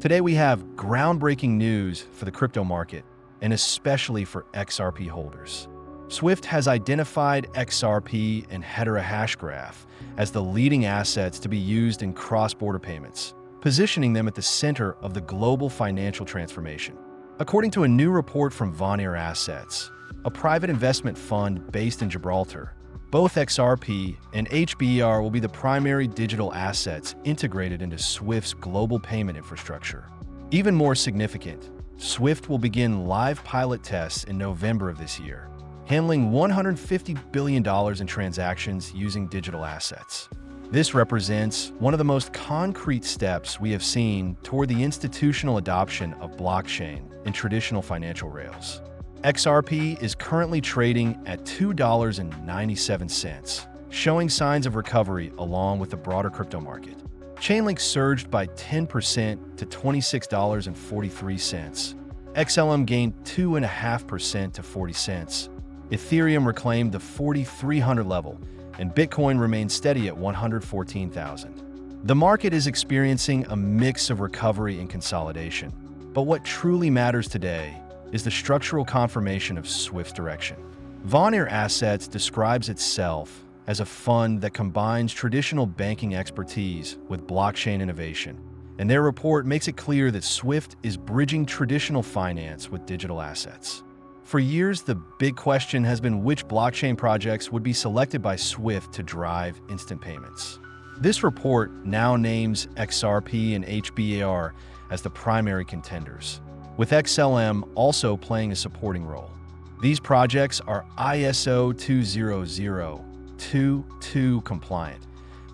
Today we have groundbreaking news for the crypto market, and especially for XRP holders. SWIFT has identified XRP and Hedera Hashgraph as the leading assets to be used in cross-border payments, positioning them at the center of the global financial transformation. According to a new report from Vanir Assets, a private investment fund based in Gibraltar, both XRP and HBAR will be the primary digital assets integrated into SWIFT's global payment infrastructure. Even more significant, SWIFT will begin live pilot tests in November of this year, handling $150 billion in transactions using digital assets. This represents one of the most concrete steps we have seen toward the institutional adoption of blockchain in traditional financial rails. XRP is currently trading at $2.97, showing signs of recovery along with the broader crypto market. Chainlink surged by 10% to $26.43. XLM gained 2.5% to 40 cents. Ethereum reclaimed the 4,300 level, and Bitcoin remained steady at 114,000. The market is experiencing a mix of recovery and consolidation, but what truly matters today is the structural confirmation of SWIFT's direction. Vanir Assets describes itself as a fund that combines traditional banking expertise with blockchain innovation, and their report makes it clear that SWIFT is bridging traditional finance with digital assets. For years, the big question has been which blockchain projects would be selected by SWIFT to drive instant payments. This report now names XRP and HBAR as the primary contenders, with XLM also playing a supporting role. These projects are ISO 20022 compliant,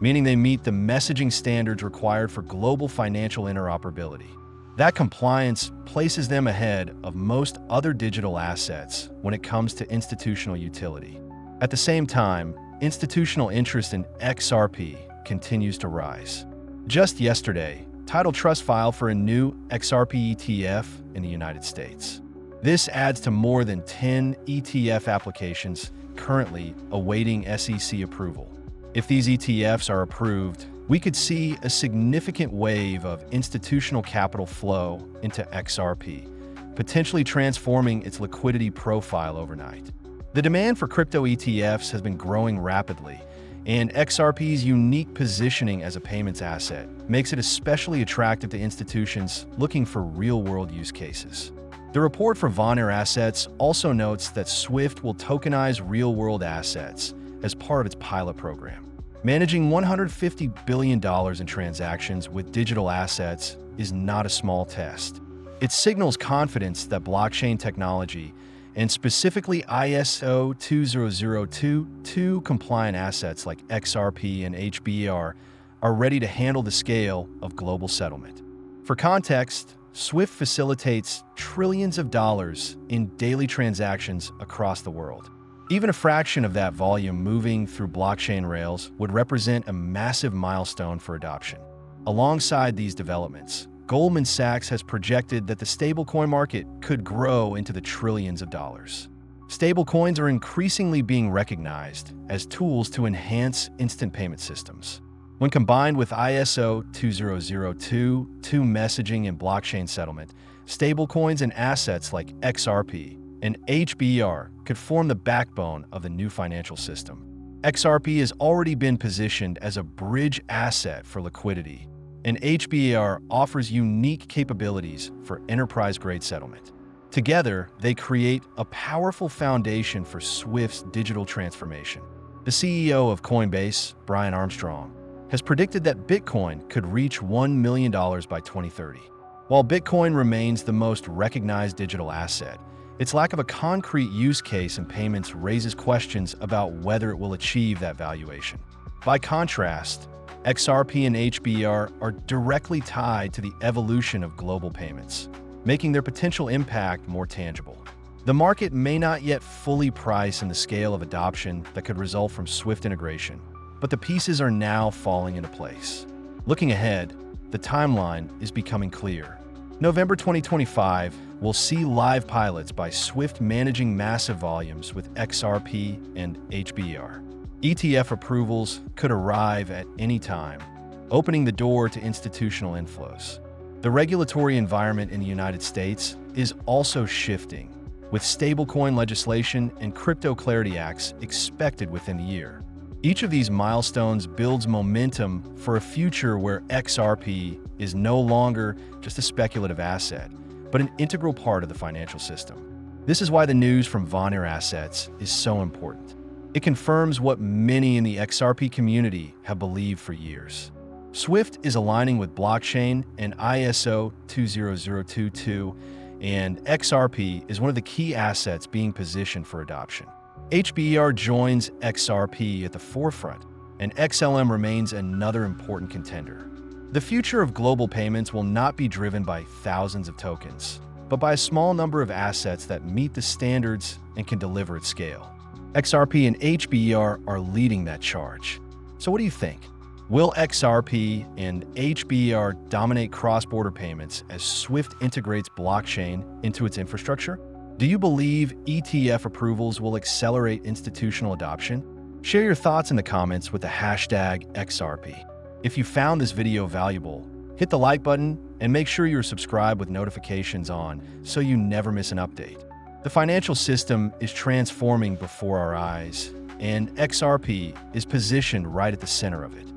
meaning they meet the messaging standards required for global financial interoperability. That compliance places them ahead of most other digital assets when it comes to institutional utility. At the same time, institutional interest in XRP continues to rise. Just yesterday, Tidal Trust filed for a new XRP ETF in the United States. This adds to more than 10 ETF applications currently awaiting SEC approval. If these ETFs are approved, we could see a significant wave of institutional capital flow into XRP, potentially transforming its liquidity profile overnight. The demand for crypto ETFs has been growing rapidly, and XRP's unique positioning as a payments asset makes it especially attractive to institutions looking for real-world use cases. The report from Vanir Assets also notes that SWIFT will tokenize real-world assets as part of its pilot program. Managing $150 billion in transactions with digital assets is not a small test. It signals confidence that blockchain technology, and specifically ISO 20022 compliant assets like XRP and HBAR, are ready to handle the scale of global settlement. For context, SWIFT facilitates trillions of dollars in daily transactions across the world. Even a fraction of that volume moving through blockchain rails would represent a massive milestone for adoption. Alongside these developments, Goldman Sachs has projected that the stablecoin market could grow into the trillions of dollars. Stablecoins are increasingly being recognized as tools to enhance instant payment systems. When combined with ISO 20022 messaging and blockchain settlement, stablecoins and assets like XRP and HBAR could form the backbone of the new financial system. XRP has already been positioned as a bridge asset for liquidity, and HBAR offers unique capabilities for enterprise-grade settlement. Together, they create a powerful foundation for SWIFT's digital transformation. The CEO of Coinbase, Brian Armstrong, has predicted that Bitcoin could reach $1 million by 2030. While Bitcoin remains the most recognized digital asset, its lack of a concrete use case in payments raises questions about whether it will achieve that valuation. By contrast, XRP and HBAR are directly tied to the evolution of global payments, making their potential impact more tangible. The market may not yet fully price in the scale of adoption that could result from SWIFT integration, but the pieces are now falling into place. Looking ahead, the timeline is becoming clear. November 2025 will see live pilots by SWIFT managing massive volumes with XRP and HBAR. ETF approvals could arrive at any time, opening the door to institutional inflows. The regulatory environment in the United States is also shifting, with stablecoin legislation and crypto clarity acts expected within the year. Each of these milestones builds momentum for a future where XRP is no longer just a speculative asset, but an integral part of the financial system. This is why the news from Vanir Assets is so important. It confirms what many in the XRP community have believed for years. SWIFT is aligning with blockchain and ISO 20022, and XRP is one of the key assets being positioned for adoption. HBAR joins XRP at the forefront, and XLM remains another important contender. The future of global payments will not be driven by thousands of tokens, but by a small number of assets that meet the standards and can deliver at scale. XRP and HBAR are leading that charge. So what do you think? Will XRP and HBAR dominate cross-border payments as SWIFT integrates blockchain into its infrastructure? Do you believe ETF approvals will accelerate institutional adoption? Share your thoughts in the comments with the hashtag XRP. If you found this video valuable, hit the like button and make sure you're subscribed with notifications on so you never miss an update. The financial system is transforming before our eyes, and XRP is positioned right at the center of it.